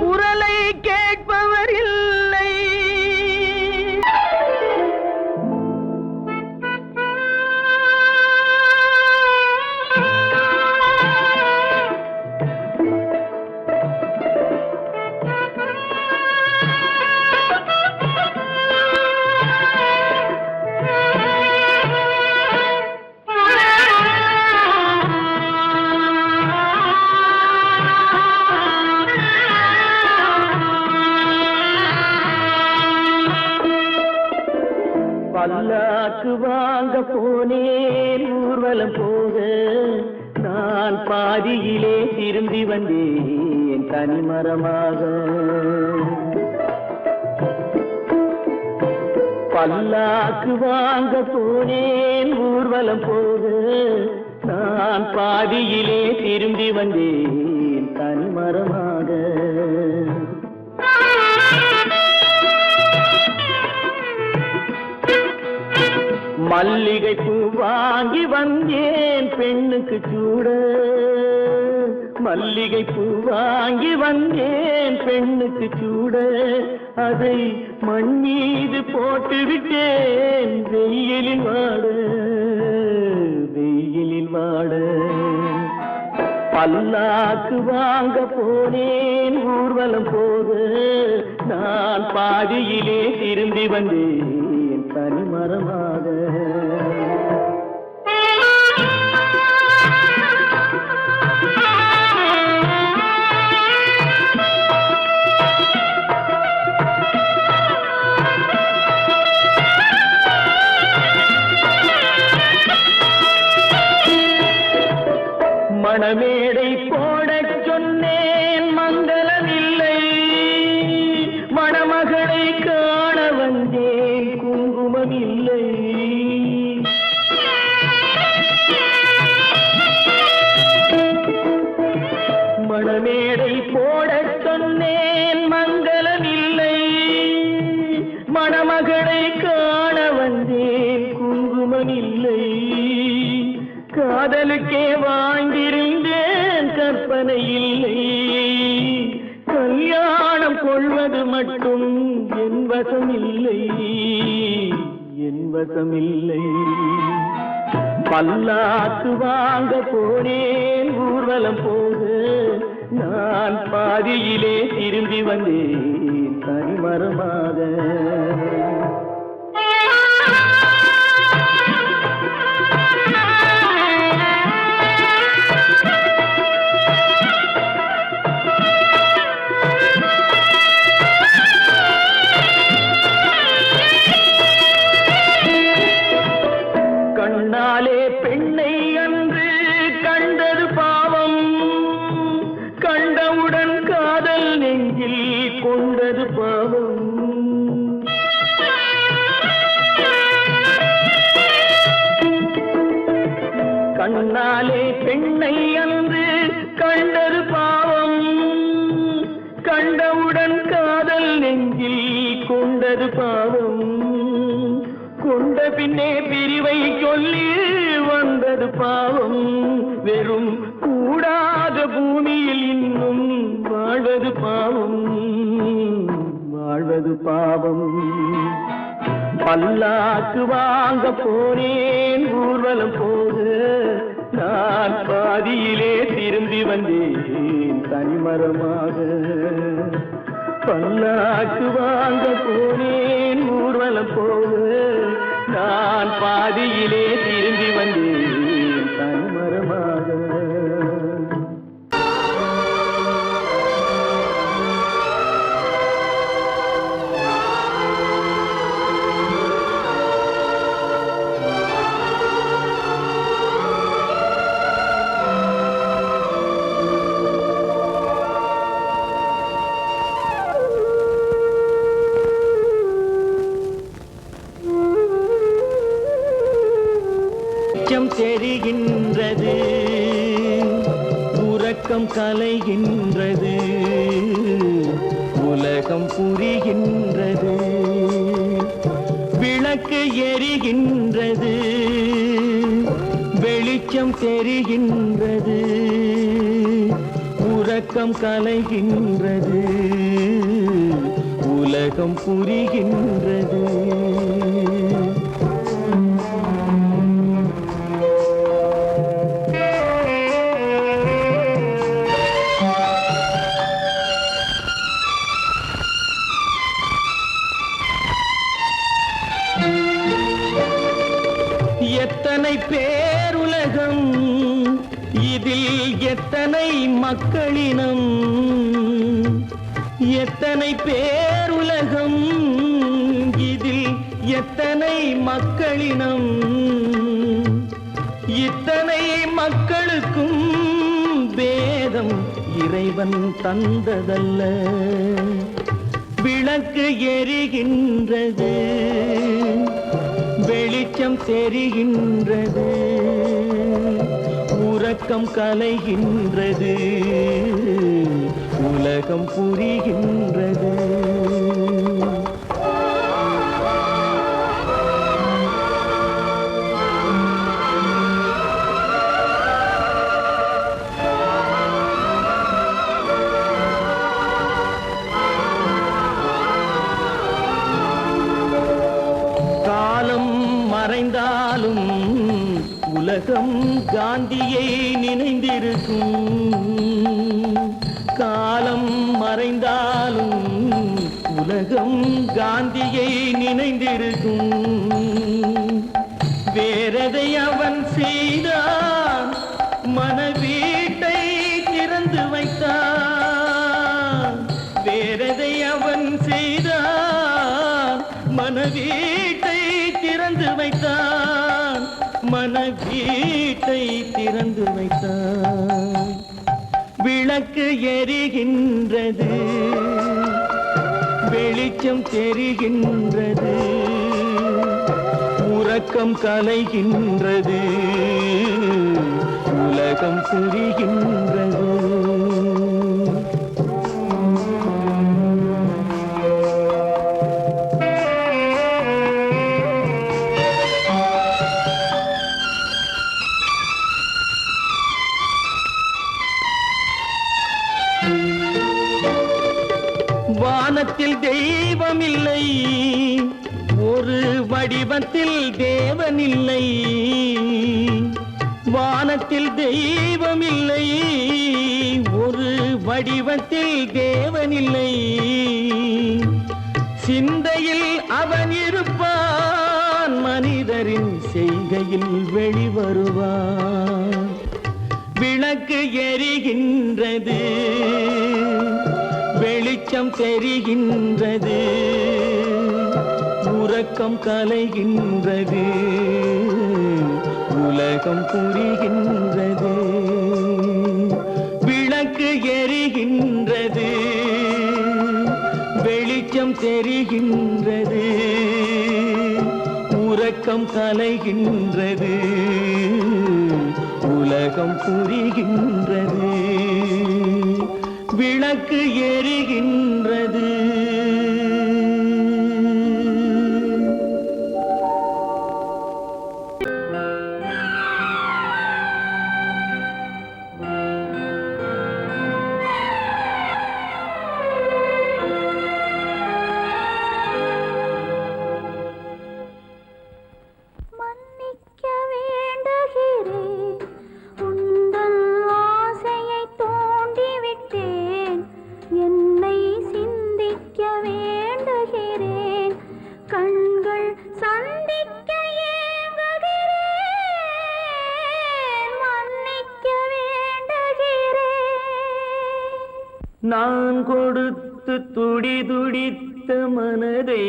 குரலை கேட்பவர் இல்லை. பல்லாக்கு வாங்க போனேன் ஊர்வலம் போக, நான் பாதியிலே திரும்பி வந்தேன் தனிமரமாக. பல்லாக்கு வாங்க போனேன் ஊர்வலம் போக, நான் பாதியிலே திரும்பி வந்தேன் தனிமரமாக. மல்லிகை பூ வாங்கி வந்தேன் பெண்ணுக்கு சூட, மல்லிகை பூ வாங்கி வந்தேன் பெண்ணுக்கு சூட, அதை மண் மீது போட்டு விட்டேன் வெயிலில் வாட, வெயிலில் வாட. பல்லாக்கு வாங்க போனேன் ஊர்வலம் போக, நான் பாதியிலே திரும்பி வந்தேன் தனிமரமாக. மணமேடை போடச் சொன்னேன் மங்களமில்லை, மணமகளை காண வந்தேன் குங்குமமில்லை. மணமேடை போடச் சொன்னேன் மங்களமில்லை, மணமகளை காண வந்தேன் குங்குமமில்லை. காதலுக்கே வாங்கியிருந்தேன் கற்பனை இல்லை, கல்யாணம் கொள்வது மட்டும் என் வசமில்லை, என் வசமில்லை. பல்லாக்கு வாங்க போனேன் ஊர்வலம் போக, நான் பாதியிலே திரும்பி வந்தேன் தனிமரமாக. கண்ணாலே பெண்ணை அன்று கண்டது பாவம், கண்டவுடன் காதல் நெஞ்சில் கொண்டது பாவம். கண்ணாலே பெண்ணை அன்று கண்டது பாவம், கண்டவுடன் காதல் நெஞ்சில் கொண்டது பாவம். கொண்ட பின்னே பிரிவை சொல்லி வந்தது பாவம், வெறும் கூடாத பூமியில் இன்னும் வாழ்வது பாவம், வாழ்வது பாவம். பல்லாக்கு வாங்க போனேன் ஊர்வலம் போக, நான் பாதியிலே திரும்பி வந்தேன் தனிமரமாக. பல்லாக்கு வாங்க போனேன் ஊர்வலம் போக, நான் பாதியிலே திரும்பி வந்தேன் தனிமரமாக. தெரிகின்றது, உறக்கம் கலைகின்றது, உலகம் புரிகின்றது, விளக்கு எரிகின்றது, வெளிச்சம் தெரிகின்றது, உறக்கம் கலைகின்றது, உலகம் புரிகின்றது. எத்தனை பேருலகம், இதில் எத்தனை மக்களினம், எத்தனை பேருலகம், இதில் எத்தனை மக்களினம், இத்தனை மக்களுக்கும் வேதம் இறைவன் தந்ததல்ல. விளக்கு எரிகின்றது, வெளிச்சம் தெரிகின்றது, உறக்கம் கலைகின்றது, உலகம் புரிகின்றது. மறைந்தாலும் உலகம் காந்தியை நினைந்திருக்கும். காலம் மறைந்தாலும் உலகம் காந்தியை நினைந்திருக்கும். வேறதை அவன் செய்தான், மனவீட்டை திறந்து வைத்தான். வேறதை அவன் செய்தான், மனவீட்டை திறந்து வைத்தான். மனவீட்டை திறந்து வைத்தான். விளக்கு எரிகின்றது, வெளிச்சம் தெரிகின்றது, உறக்கம் கலைகின்றது, உலகம் புரிகின்றது. வானத்தில் தெய்வம் இல்லை, ஒரு வடிவத்தில் தேவன் இல்லை. வானத்தில் தெய்வம் இல்லை, ஒரு வடிவத்தில் தேவன் இல்லை. சிந்தையில் அவன் இருப்பான், மனிதரின் செய்கையில் வெளிவருவான். விளக்கு எரிகின்றது, வெளிச்சம் தெரிகின்றது, உறக்கம் கலைகின்றது, உலகம் புரிகின்றது. விளக்கு எரிகின்றது, வெளிச்சம் தெரிகின்றது, உறக்கம் கலைகின்றது, உலகம் புரிகின்றது. விளக்கு எரிகின்றது. மன்னிக்க வேண்டுகிறேன், உந்தன் ஆசையை தூண்டிவிட்டேன். என்னை சிந்திக்க வேண்டுகிறேன், கண்கள் சந்திக்க ஏங்குகிறேன். மன்னிக்க வேண்டுகிறேன். நான் கொடுத்து துடி துடித்த மனதை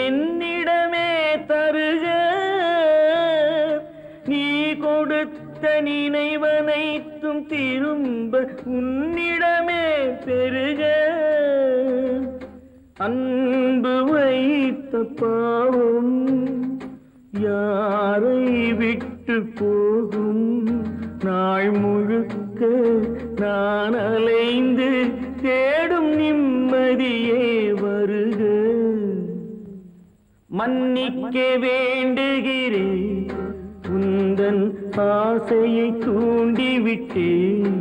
என்னிடமே தருக, நீ கொடுத்த நினைவனைத்தும் திரும்ப உன்னிடமே பெருக. அன்பு வைத்த பாவம் யாரை விட்டு போகும்? நாள் முழுக்க நான் அலைந்து தேடும் நிம்மதியே வருக. மன்னிக்க வேண்டுகிறேன், உந்தன் ஆசையை தூண்டிவிட்டேன்.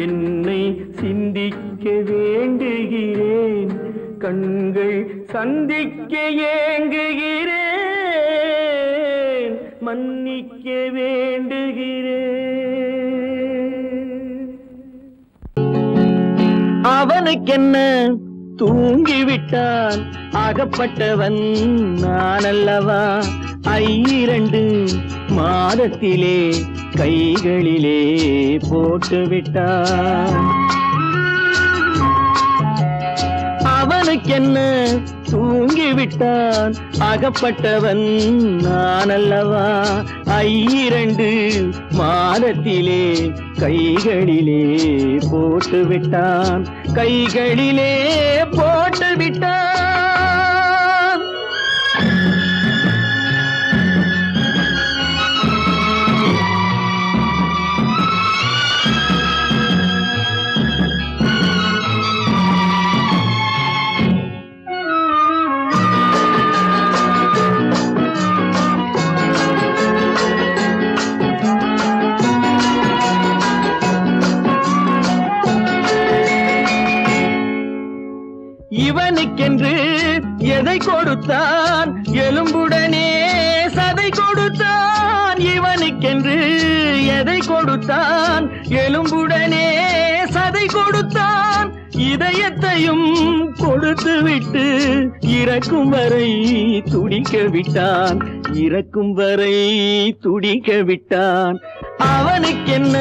என்னை சிந்திக்க வேண்டுகிறேன், கண்கள் சந்திக்க ஏங்குகிறேன். மன்னிக்க வேண்டுகிறேன். அவனுக்கென்ன தூங்கிவிட்டான், அகப்பட்டவன் நான் அல்லவா? 2 மாதத்திலே கைகளிலே போட்டுவிட்டான். அவனுக்கென்ன தூங்கிவிட்டான், அகப்பட்டவன் நான் அல்லவா? 2 மாதத்திலே கைகளிலே போட்டுவிட்டான், கைகளிலே போட்டுவிட்டான். கொடுத்தான் எலும்புடனே சதை கொடுத்தான் இவனுக்கென்று எதை கொடுத்தான் எலும்புடனே சதை கொடுத்தான் இதயத்தையும் கொடுத்து விட்டு இறக்கும் வரை துடிக்க விட்டான் இறக்கும் வரை துடிக்க விட்டான் அவனுக்கென்ன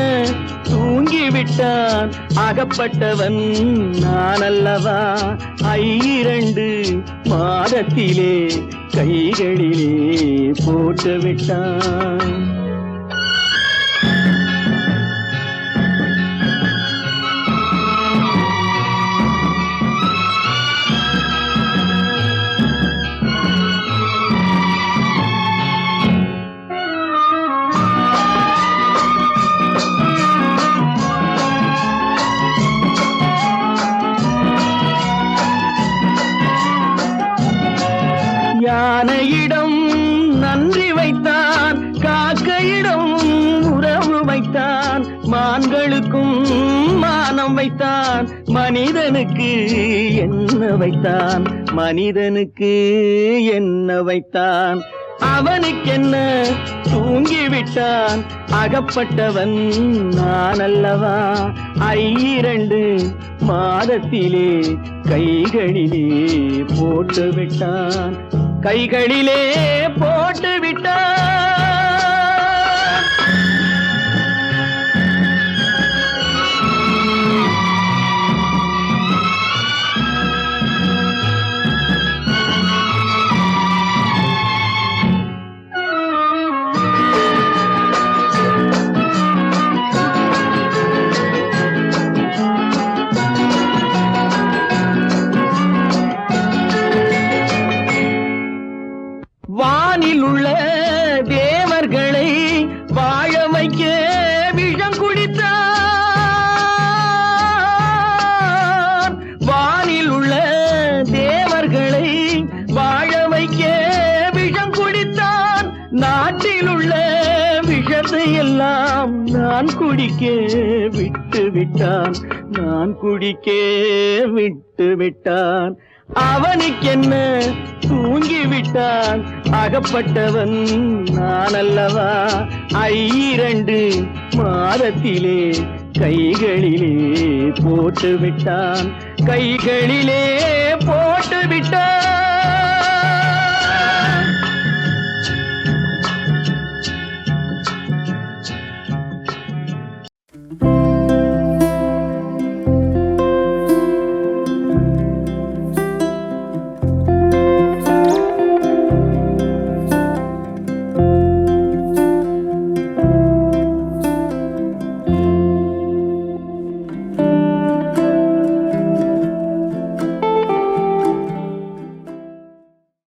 தூங்கி விட்டான் அகப்பட்டவன் நான் அல்லவா 2 மாதத்திலே கைகளிலே போட்டு விட்டான் யானையிடம் நன்றி வைத்தான் காக்கையிடம் உறவு வைத்தான் மான்களுக்கும் மானம் வைத்தான் மனிதனுக்கு என்ன வைத்தான் மனிதனுக்கு என்ன வைத்தான் அவனுக்கென்ன தூங்கி விட்டான் அகப்பட்டவன் நான் அல்லவா 2 மாதத்திலே கைகளிலே போட்டு விட்டான் கைகளிலே போட்டு விட்டான் வானில் உள்ள தேவர்களை வாழ வைக்க விஷம் குடித்தான் வானில் உள்ள தேவர்களை வாழ வைக்க விஷம் குடித்தான் நாட்டில் உள்ள விஷத்தை எல்லாம் நான் குடிக்க விட்டு விட்டான் நான் குடிக்க விட்டு விட்டான் அவனுக்கென்ன தூங்கி விட்டான் அகப்பட்டவன் நான் அல்லவா 2 மாதத்திலே கைகளிலே போட்டு விட்டான் கைகளிலே போட்டு விட்டான்